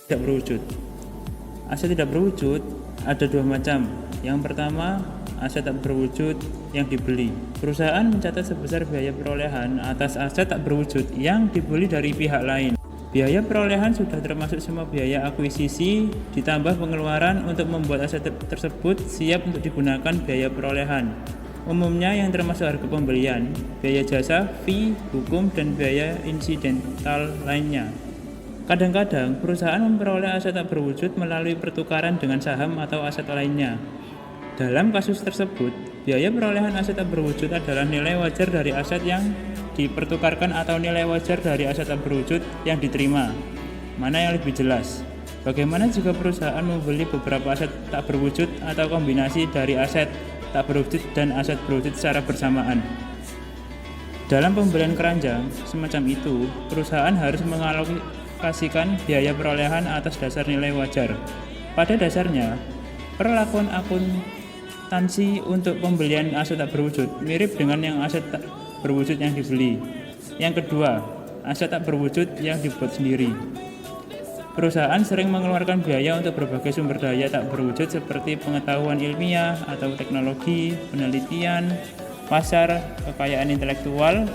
tidak berwujud. Aset tidak berwujud ada dua macam. Yang pertama, aset tak berwujud yang dibeli. Perusahaan mencatat sebesar biaya perolehan atas aset tak berwujud yang dibeli dari pihak lain. Biaya perolehan sudah termasuk semua biaya akuisisi ditambah pengeluaran untuk membuat aset tersebut siap untuk digunakan biaya perolehan. Umumnya yang termasuk harga pembelian, biaya jasa, fee, hukum, dan biaya insidental lainnya. Kadang-kadang perusahaan memperoleh aset tak berwujud melalui pertukaran dengan saham atau aset lainnya. Dalam kasus tersebut, biaya perolehan aset tak berwujud adalah nilai wajar dari aset yang dipertukarkan atau nilai wajar dari aset tak berwujud yang diterima. Mana yang lebih jelas? Bagaimana jika perusahaan membeli beberapa aset tak berwujud atau kombinasi dari aset tak berwujud dan aset berwujud secara bersamaan? Dalam pembelian keranjang semacam itu, perusahaan harus mengalokasikan biaya perolehan atas dasar nilai wajar. Pada dasarnya, perlakuan akuntansi untuk pembelian aset tak berwujud mirip dengan yang aset tak berwujud yang dibeli. Yang kedua, aset tak berwujud yang dibuat sendiri. Perusahaan sering mengeluarkan biaya untuk berbagai sumber daya tak berwujud seperti pengetahuan ilmiah atau teknologi, penelitian, pasar, kekayaan intelektual,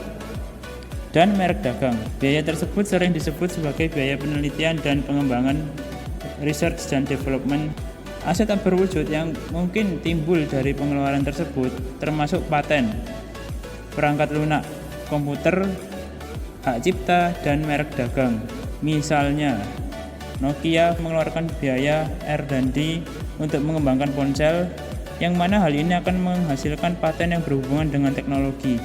dan merek dagang. Biaya tersebut sering disebut sebagai biaya penelitian dan pengembangan, research dan development. Aset tak berwujud yang mungkin timbul dari pengeluaran tersebut termasuk paten, perangkat lunak, komputer, hak cipta, dan merek dagang. Misalnya, Nokia mengeluarkan biaya R&D untuk mengembangkan ponsel, yang mana hal ini akan menghasilkan paten yang berhubungan dengan teknologi.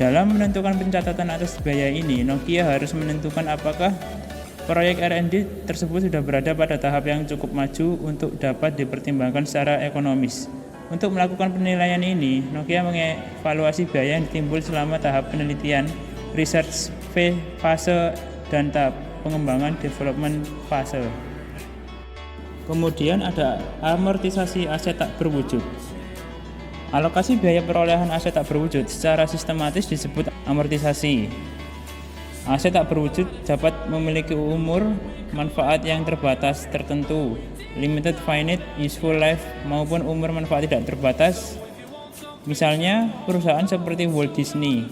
Dalam menentukan pencatatan atas biaya ini, Nokia harus menentukan apakah proyek R&D tersebut sudah berada pada tahap yang cukup maju untuk dapat dipertimbangkan secara ekonomis. Untuk melakukan penilaian ini, Nokia mengevaluasi biaya yang timbul selama tahap penelitian, research fase, dan tahap pengembangan development fase. Kemudian ada amortisasi aset tak berwujud. Alokasi biaya perolehan aset tak berwujud secara sistematis disebut amortisasi. Aset tak berwujud dapat memiliki umur manfaat yang terbatas tertentu, limited finite useful life, maupun umur manfaat tidak terbatas. Misalnya, perusahaan seperti Walt Disney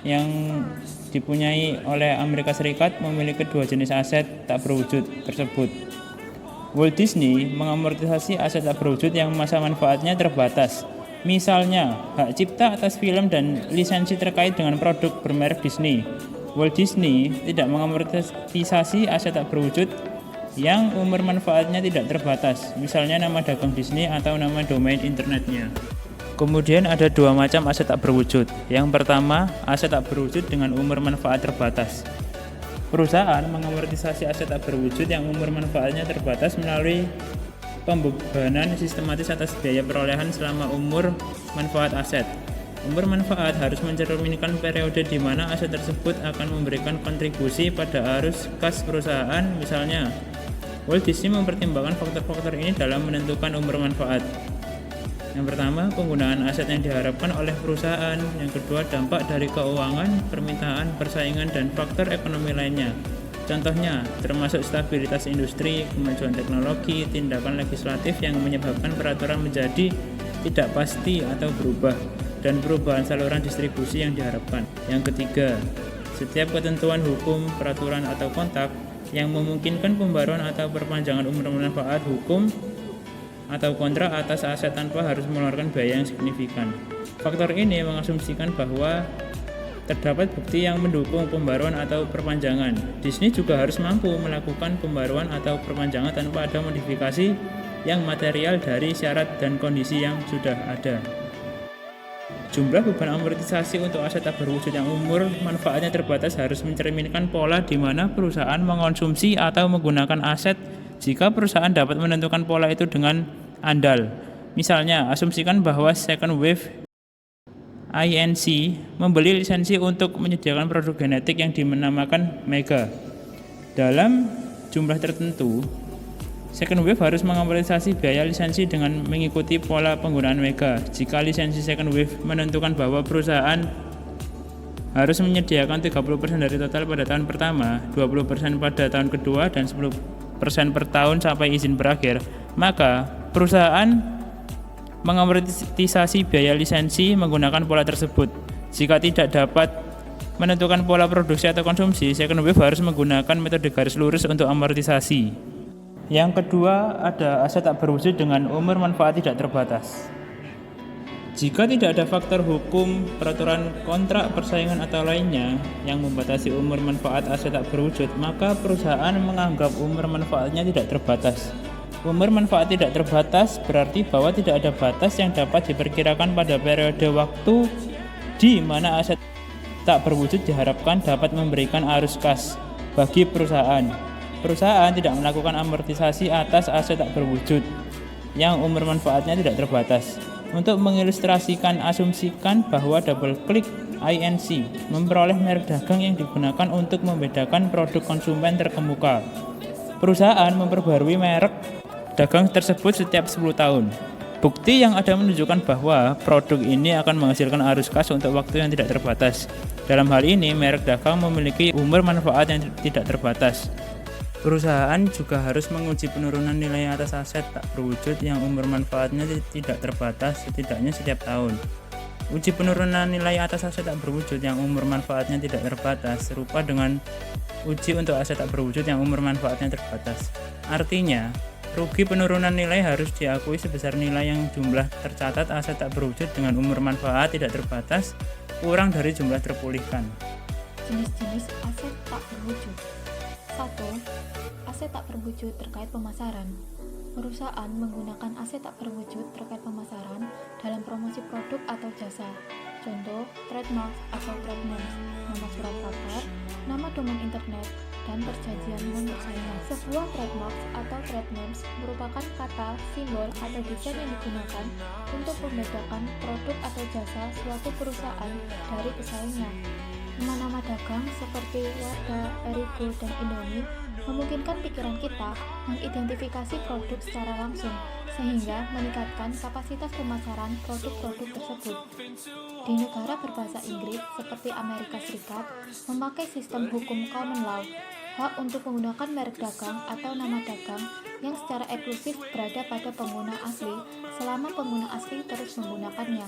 yang dipunyai oleh Amerika Serikat memiliki dua jenis aset tak berwujud tersebut. Walt Disney mengamortisasi aset tak berwujud yang masa manfaatnya terbatas. Misalnya, hak cipta atas film dan lisensi terkait dengan produk bermerek Disney. Walt Disney tidak mengamortisasi aset tak berwujud yang umur manfaatnya tidak terbatas, misalnya nama dagang Disney atau nama domain internetnya. Kemudian ada dua macam aset tak berwujud. Yang pertama, aset tak berwujud dengan umur manfaat terbatas. Perusahaan mengamortisasi aset tak berwujud yang umur manfaatnya terbatas melalui pembebanan sistematis atas biaya perolehan selama umur manfaat aset. Umur manfaat harus mencerminkan periode di mana aset tersebut akan memberikan kontribusi pada arus kas perusahaan. Misalnya, Walt Disney mempertimbangkan faktor-faktor ini dalam menentukan umur manfaat. Yang pertama, penggunaan aset yang diharapkan oleh perusahaan. Yang kedua, dampak dari keuangan, permintaan, persaingan, dan faktor ekonomi lainnya. Contohnya, termasuk stabilitas industri, kemajuan teknologi, tindakan legislatif yang menyebabkan peraturan menjadi tidak pasti atau berubah, dan perubahan saluran distribusi yang diharapkan. Yang ketiga, setiap ketentuan hukum, peraturan, atau kontak yang memungkinkan pembaruan atau perpanjangan umur manfaat hukum atau kontrak atas aset tanpa harus mengeluarkan biaya yang signifikan. Faktor ini mengasumsikan bahwa terdapat bukti yang mendukung pembaruan atau perpanjangan. Disney juga harus mampu melakukan pembaruan atau perpanjangan tanpa ada modifikasi yang material dari syarat dan kondisi yang sudah ada. Jumlah beban amortisasi untuk aset tak berwujud yang umur manfaatnya terbatas harus mencerminkan pola di mana perusahaan mengonsumsi atau menggunakan aset jika perusahaan dapat menentukan pola itu dengan andal. Misalnya, asumsikan bahwa Second Wave Inc. membeli lisensi untuk menyediakan produk genetik yang dinamakan Mega. Dalam jumlah tertentu, Second Wave harus mengamortisasi biaya lisensi dengan mengikuti pola penggunaan Mega. Jika lisensi Second Wave menentukan bahwa perusahaan harus menyediakan 30% dari total pada tahun pertama, 20% pada tahun kedua, dan 10% per tahun sampai izin berakhir, maka perusahaan mengamortisasi biaya lisensi menggunakan pola tersebut. Jika tidak dapat menentukan pola produksi atau konsumsi, second wave harus menggunakan metode garis lurus untuk amortisasi. Yang kedua, ada aset tak berwujud dengan umur manfaat tidak terbatas. Jika tidak ada faktor hukum, peraturan kontrak persaingan atau lainnya yang membatasi umur manfaat aset tak berwujud, maka perusahaan menganggap umur manfaatnya tidak terbatas. Umur manfaat tidak terbatas berarti bahwa tidak ada batas yang dapat diperkirakan pada periode waktu di mana aset tak berwujud diharapkan dapat memberikan arus kas bagi perusahaan. Perusahaan tidak melakukan amortisasi atas aset tak berwujud yang umur manfaatnya tidak terbatas. Untuk mengilustrasikan, asumsikan bahwa double click INC memperoleh merek dagang yang digunakan untuk membedakan produk konsumen terkemuka. Perusahaan memperbarui merek dagang tersebut setiap 10 tahun. Bukti yang ada menunjukkan bahwa produk ini akan menghasilkan arus kas untuk waktu yang tidak terbatas. Dalam hal ini, merek dagang memiliki umur manfaat yang tidak terbatas. Perusahaan juga harus menguji penurunan nilai atas aset tak berwujud yang umur manfaatnya tidak terbatas setidaknya setiap tahun. Uji penurunan nilai atas aset tak berwujud yang umur manfaatnya tidak terbatas serupa dengan uji untuk aset tak berwujud yang umur manfaatnya terbatas. Artinya, rugi penurunan nilai harus diakui sebesar nilai yang jumlah tercatat aset tak berwujud dengan umur manfaat tidak terbatas kurang dari jumlah terpulihkan. Jenis-jenis aset tak berwujud. 1. Aset tak berwujud terkait pemasaran. Perusahaan menggunakan aset tak berwujud terkait pemasaran dalam promosi produk atau jasa. Contoh, trademark atau trade names, nama surat kabar, nama domain internet, dan perjanjian non-persaingan. Sebuah trademark atau trade names merupakan kata, simbol, atau desain yang digunakan untuk membedakan produk atau jasa suatu perusahaan dari pesaingnya. Nama-nama dagang seperti Wardah, Erigo, dan Indomie memungkinkan pikiran kita mengidentifikasi produk secara langsung, sehingga meningkatkan kapasitas pemasaran produk-produk tersebut. Di negara berbahasa Inggris seperti Amerika Serikat, memakai sistem hukum common law, hak untuk menggunakan merek dagang atau nama dagang yang secara eksklusif berada pada pengguna asli selama pengguna asli terus menggunakannya.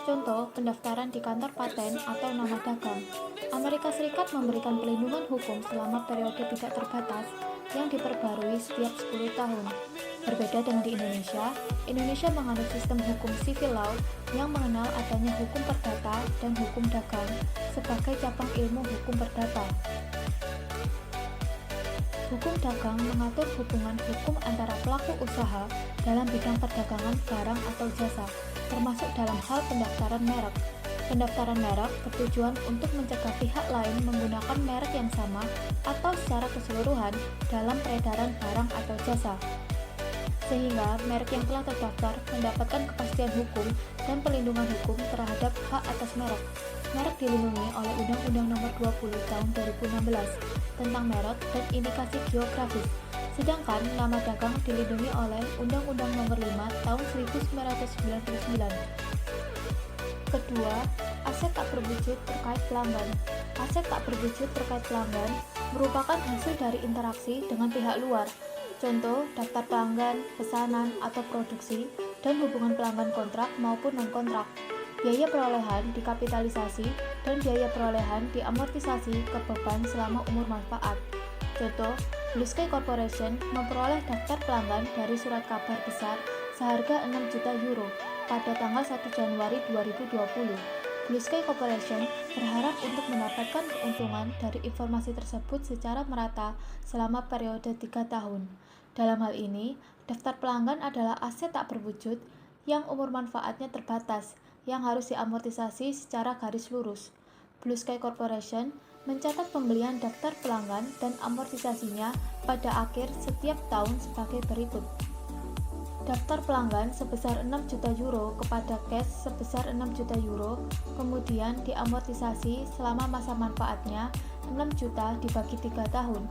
Contoh, pendaftaran di kantor paten atau nama dagang. Amerika Serikat memberikan perlindungan hukum selama periode tidak terbatas yang diperbarui setiap 10 tahun. Berbeda dengan di Indonesia menganut sistem hukum civil law yang mengenal adanya hukum perdata dan hukum dagang sebagai cabang ilmu hukum perdata. Hukum dagang mengatur hubungan hukum antara pelaku usaha dalam bidang perdagangan barang atau jasa, termasuk dalam hal pendaftaran merek. Pendaftaran merek bertujuan untuk mencegah pihak lain menggunakan merek yang sama atau secara keseluruhan dalam peredaran barang atau jasa, sehingga merek yang telah terdaftar mendapatkan kepastian hukum dan perlindungan hukum terhadap hak atas merek. Merek dilindungi oleh Undang-Undang Nomor 20 Tahun 2016 tentang merek dan indikasi geografis, sedangkan nama dagang dilindungi oleh Undang-Undang Nomor 5 Tahun 1999. Kedua, aset tak berwujud terkait pelanggan. Aset tak berwujud terkait pelanggan merupakan hasil dari interaksi dengan pihak luar, contoh daftar pelanggan, pesanan, atau produksi, dan hubungan pelanggan kontrak maupun non-kontrak. Biaya perolehan dikapitalisasi dan biaya perolehan diamortisasi ke beban selama umur manfaat. Contoh, Blue Sky Corporation memperoleh daftar pelanggan dari surat kabar besar seharga 6 juta euro pada tanggal 1 Januari 2020. Blue Sky Corporation berharap untuk mendapatkan keuntungan dari informasi tersebut secara merata selama periode 3 tahun. Dalam hal ini, daftar pelanggan adalah aset tak berwujud yang umur manfaatnya terbatas, yang harus diamortisasi secara garis lurus. Blue Sky Corporation mencatat pembelian daftar pelanggan dan amortisasinya pada akhir setiap tahun sebagai berikut. Daftar pelanggan sebesar 6 juta euro kepada cash sebesar 6 juta euro, kemudian diamortisasi selama masa manfaatnya 6 juta dibagi 3 tahun.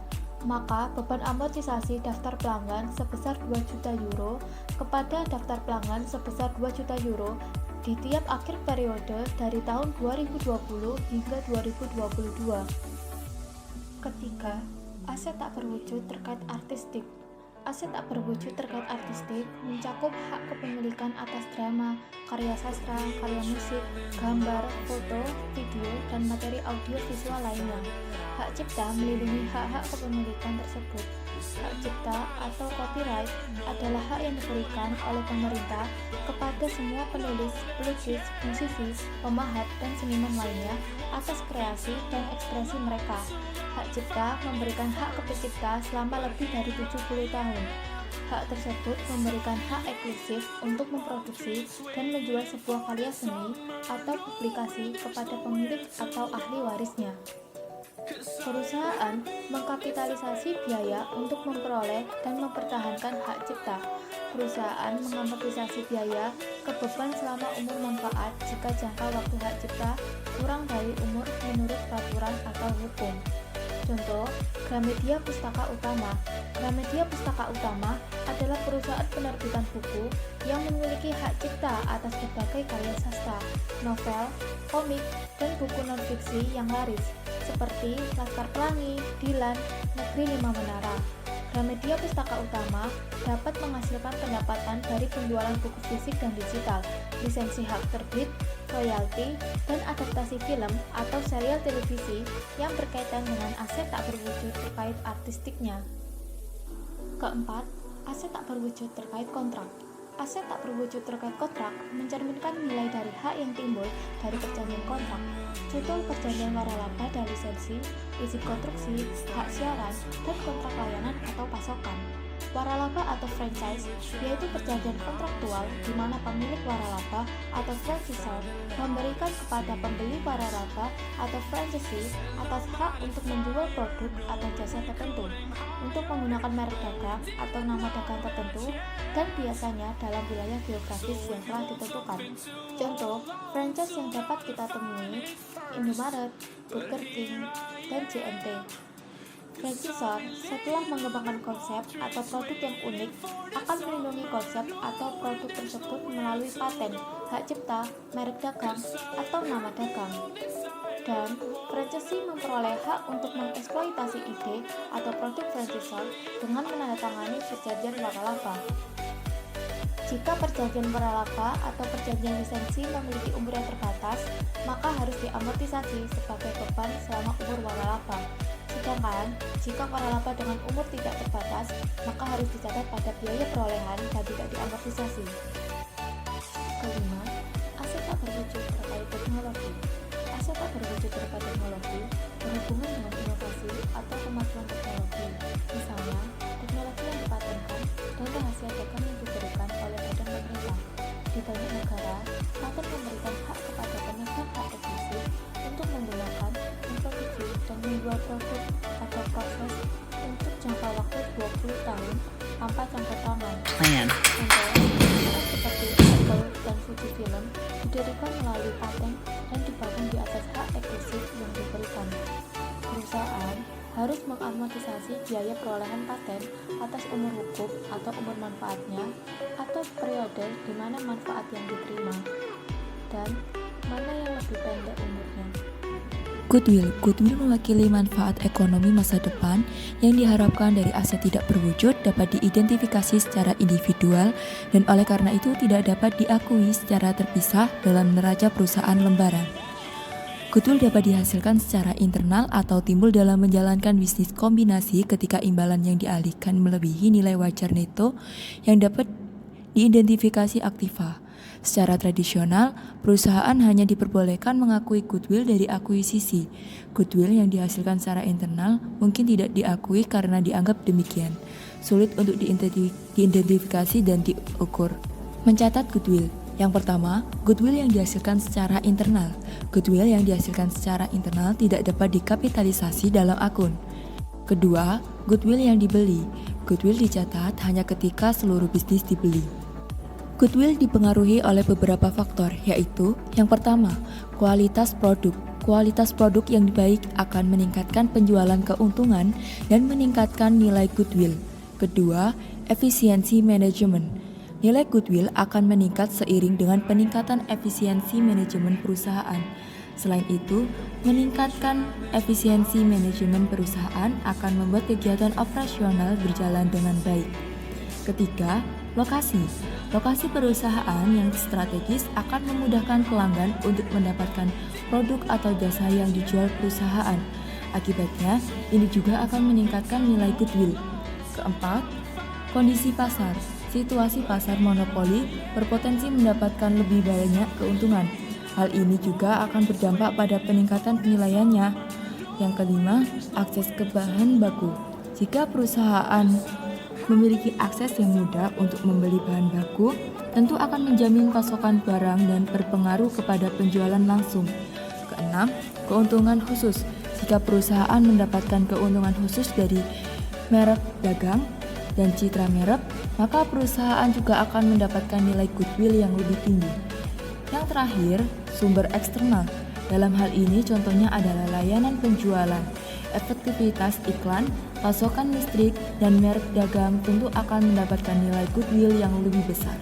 Maka beban amortisasi daftar pelanggan sebesar 2 juta euro kepada daftar pelanggan sebesar 2 juta euro di tiap akhir periode dari tahun 2020 hingga 2022. Ketiga, aset tak berwujud terkait artistik. Aset tak berwujud terkait artistik mencakup hak kepemilikan atas drama, karya sastra, karya musik, gambar, foto, video, dan materi audio visual lainnya. Hak cipta melindungi hak-hak kepemilikan tersebut. Hak cipta atau copyright adalah hak yang diberikan oleh pemerintah kepada semua penulis, pelukis, musisi, pemahat, dan seniman lainnya atas kreasi dan ekspresi mereka. Hak cipta memberikan hak ke pencipta selama lebih dari 70 tahun. Hak tersebut memberikan hak eksklusif untuk memproduksi dan menjual sebuah karya seni atau publikasi kepada pemilik atau ahli warisnya. Perusahaan mengkapitalisasi biaya untuk memperoleh dan mempertahankan hak cipta. Perusahaan mengamortisasi biaya ke beban selama umur manfaat jika jangka waktu hak cipta kurang dari umur menurut peraturan atau hukum. Contoh, Gramedia Pustaka Utama. Gramedia Pustaka Utama adalah perusahaan penerbitan buku yang memiliki hak cipta atas berbagai karya sastra, novel, komik, dan buku non-fiksi yang laris, seperti Laskar Pelangi, Dilan, Negeri Lima Menara. Gramedia Pustaka Utama dapat menghasilkan pendapatan dari penjualan buku fisik dan digital, lisensi hak terbit, royalti, dan adaptasi film atau serial televisi yang berkaitan dengan aset tak berwujud terkait artistiknya. Keempat, aset tak berwujud terkait kontrak. Aset tak berwujud terkait kontrak mencerminkan nilai dari hak yang timbul dari perjanjian kontrak. Contoh perjanjian waralaba dan lisensi, izin konstruksi, hak siaran, dan kontrak layanan atau pasokan. Waralaba atau franchise yaitu perjanjian kontraktual di mana pemilik waralaba atau franchisor memberikan kepada pembeli waralaba atau franchisee atas hak untuk menjual produk atau jasa tertentu, untuk menggunakan merek dagang atau nama dagang tertentu, dan biasanya dalam wilayah geografis yang telah ditentukan. Contoh, franchise yang dapat kita temui Indomaret, Burger King, dan JNT. Franchisor setelah mengembangkan konsep atau produk yang unik akan melindungi konsep atau produk tersebut melalui paten, hak cipta, merek dagang, atau nama dagang. Dan franchisee memperoleh hak untuk mengeksploitasi ide atau produk franchisor dengan menandatangani perjanjian waralaba. Jika perjanjian waralaba atau perjanjian lisensi memiliki umur yang terbatas, maka harus diamortisasi sebagai beban selama umur waralaba. Sedangkan, jika waralaba dengan umur tidak terbatas, maka harus dicatat pada biaya perolehan dan tidak diamortisasi. Kelima, aset tak berwujud terkait teknologi. Aset tak berwujud terkait teknologi berhubungan dengan inovasi atau kemajuan teknologi. Misalnya, teknologi yang dipatenkan dan rahasia dagang yang diberikan oleh badan pemerintah. Di banyak negara, paten memberikan hak kepada pemegang hak eksklusif untuk menggunakan, memproduksi, dan menjual produk atau proses untuk jangka waktu 20 tahun tanpa campur tangan. Contoh, seperti Apple dan Fujifilm didirikan melalui paten dan dibangun di atas hak eksklusif yang diberikan. Perusahaan harus mengamortisasi biaya perolehan paten atas umur hukum atau umur manfaatnya atau periode di mana manfaat yang diterima dan mana yang lebih pendek umurnya. Goodwill mewakili manfaat ekonomi masa depan yang diharapkan dari aset tidak berwujud dapat diidentifikasi secara individual dan oleh karena itu tidak dapat diakui secara terpisah dalam neraca perusahaan lembaran. Goodwill dapat dihasilkan secara internal atau timbul dalam menjalankan bisnis kombinasi ketika imbalan yang dialihkan melebihi nilai wajar neto yang dapat diidentifikasi aktiva. Secara tradisional, perusahaan hanya diperbolehkan mengakui goodwill dari akuisisi. Goodwill yang dihasilkan secara internal mungkin tidak diakui karena dianggap demikian sulit untuk diidentifikasi dan diukur. Mencatat goodwill. Yang pertama, goodwill yang dihasilkan secara internal. Goodwill yang dihasilkan secara internal tidak dapat dikapitalisasi dalam akun. Kedua, goodwill yang dibeli. Goodwill dicatat hanya ketika seluruh bisnis dibeli. Goodwill dipengaruhi oleh beberapa faktor, yaitu yang pertama, kualitas produk. Kualitas produk yang baik akan meningkatkan penjualan keuntungan dan meningkatkan nilai goodwill. Kedua, efisiensi manajemen. Nilai goodwill akan meningkat seiring dengan peningkatan efisiensi manajemen perusahaan. Selain itu, meningkatkan efisiensi manajemen perusahaan akan membuat kegiatan operasional berjalan dengan baik. Ketiga, lokasi. Lokasi perusahaan yang strategis akan memudahkan pelanggan untuk mendapatkan produk atau jasa yang dijual perusahaan. Akibatnya, ini juga akan meningkatkan nilai goodwill. Keempat, kondisi pasar. Situasi pasar monopoli berpotensi mendapatkan lebih banyak keuntungan. Hal ini juga akan berdampak pada peningkatan penilaiannya. Yang kelima, akses ke bahan baku. Jika perusahaan memiliki akses yang mudah untuk membeli bahan baku, tentu akan menjamin pasokan barang dan berpengaruh kepada penjualan langsung. Keenam, keuntungan khusus. Jika perusahaan mendapatkan keuntungan khusus dari merek dagang dan citra merek, maka perusahaan juga akan mendapatkan nilai goodwill yang lebih tinggi. Yang terakhir, sumber eksternal. Dalam hal ini contohnya adalah layanan penjualan, efektivitas iklan, pasokan listrik, dan merek dagang tentu akan mendapatkan nilai goodwill yang lebih besar.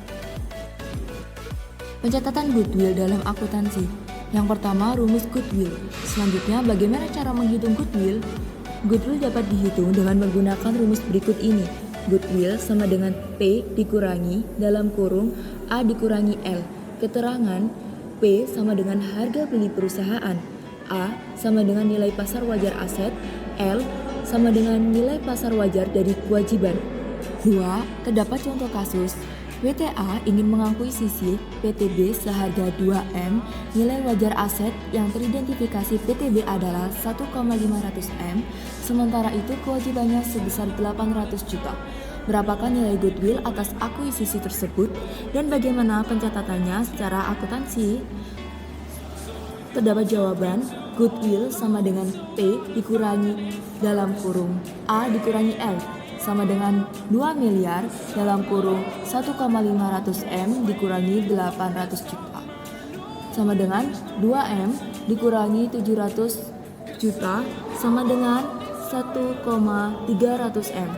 Pencatatan goodwill dalam akuntansi. Yang pertama, rumus goodwill. Selanjutnya, bagaimana cara menghitung goodwill? Goodwill dapat dihitung dengan menggunakan rumus berikut ini. Goodwill sama dengan P dikurangi dalam kurung A dikurangi L. Keterangan P sama dengan harga beli perusahaan, A sama dengan nilai pasar wajar aset, L sama dengan nilai pasar wajar dari kewajiban. 2. Terdapat contoh kasus. WTA ingin mengakuisisi PTB seharga 2M, nilai wajar aset yang teridentifikasi PTB adalah 1,500 M, sementara itu kewajibannya sebesar 800 juta. Berapakah nilai goodwill atas akuisisi tersebut dan bagaimana pencatatannya secara akuntansi? Terdapat jawaban, goodwill sama dengan P dikurangi dalam kurung A dikurangi L sama dengan 2 miliar dalam kurung 1,500 M dikurangi 800 juta sama dengan 2M dikurangi 700 juta sama dengan 1,300 M.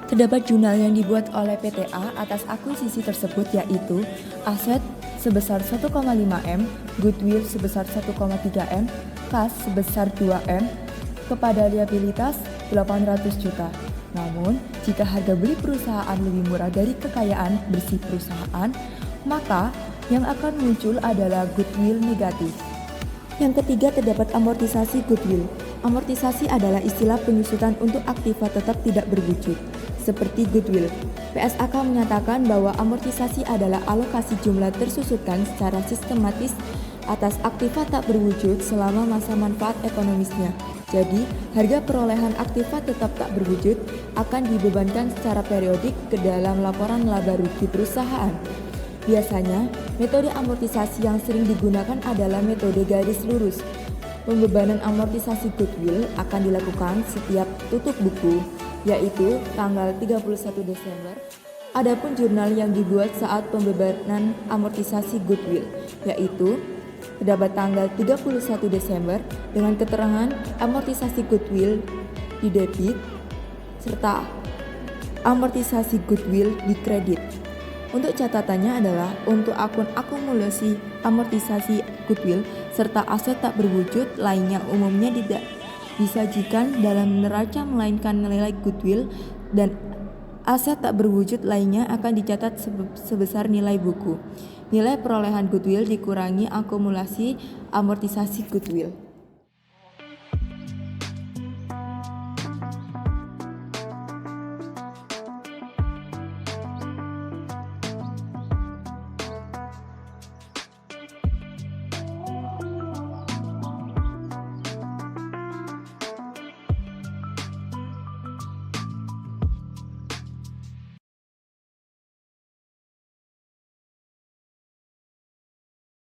Terdapat jurnal yang dibuat oleh PTA atas akuisisi tersebut, yaitu aset sebesar 1,5 M, goodwill sebesar 1,3 M, kas sebesar 2 M, kepada liabilitas 800 juta. Namun, jika harga beli perusahaan lebih murah dari kekayaan bersih perusahaan, maka yang akan muncul adalah goodwill negatif. Yang ketiga, terdapat amortisasi goodwill. Amortisasi adalah istilah penyusutan untuk aktiva tetap tidak berwujud, seperti goodwill. PSAK menyatakan bahwa amortisasi adalah alokasi jumlah tersusutkan secara sistematis atas aktiva tak berwujud selama masa manfaat ekonomisnya. Jadi, harga perolehan aktiva tetap tak berwujud akan dibebankan secara periodik ke dalam laporan laba rugi perusahaan. Biasanya, metode amortisasi yang sering digunakan adalah metode garis lurus. Pembebanan amortisasi goodwill akan dilakukan setiap tutup buku, yaitu tanggal 31 Desember. Adapun jurnal yang dibuat saat pembebanan amortisasi goodwill, yaitu terdapat tanggal 31 Desember dengan keterangan amortisasi goodwill di debit serta amortisasi goodwill di kredit. Untuk catatannya adalah untuk akun akumulasi amortisasi goodwill serta aset tak berwujud lainnya umumnya tidak disajikan dalam neraca melainkan nilai goodwill dan aset tak berwujud lainnya akan dicatat sebesar nilai buku. Nilai perolehan goodwill dikurangi akumulasi amortisasi goodwill.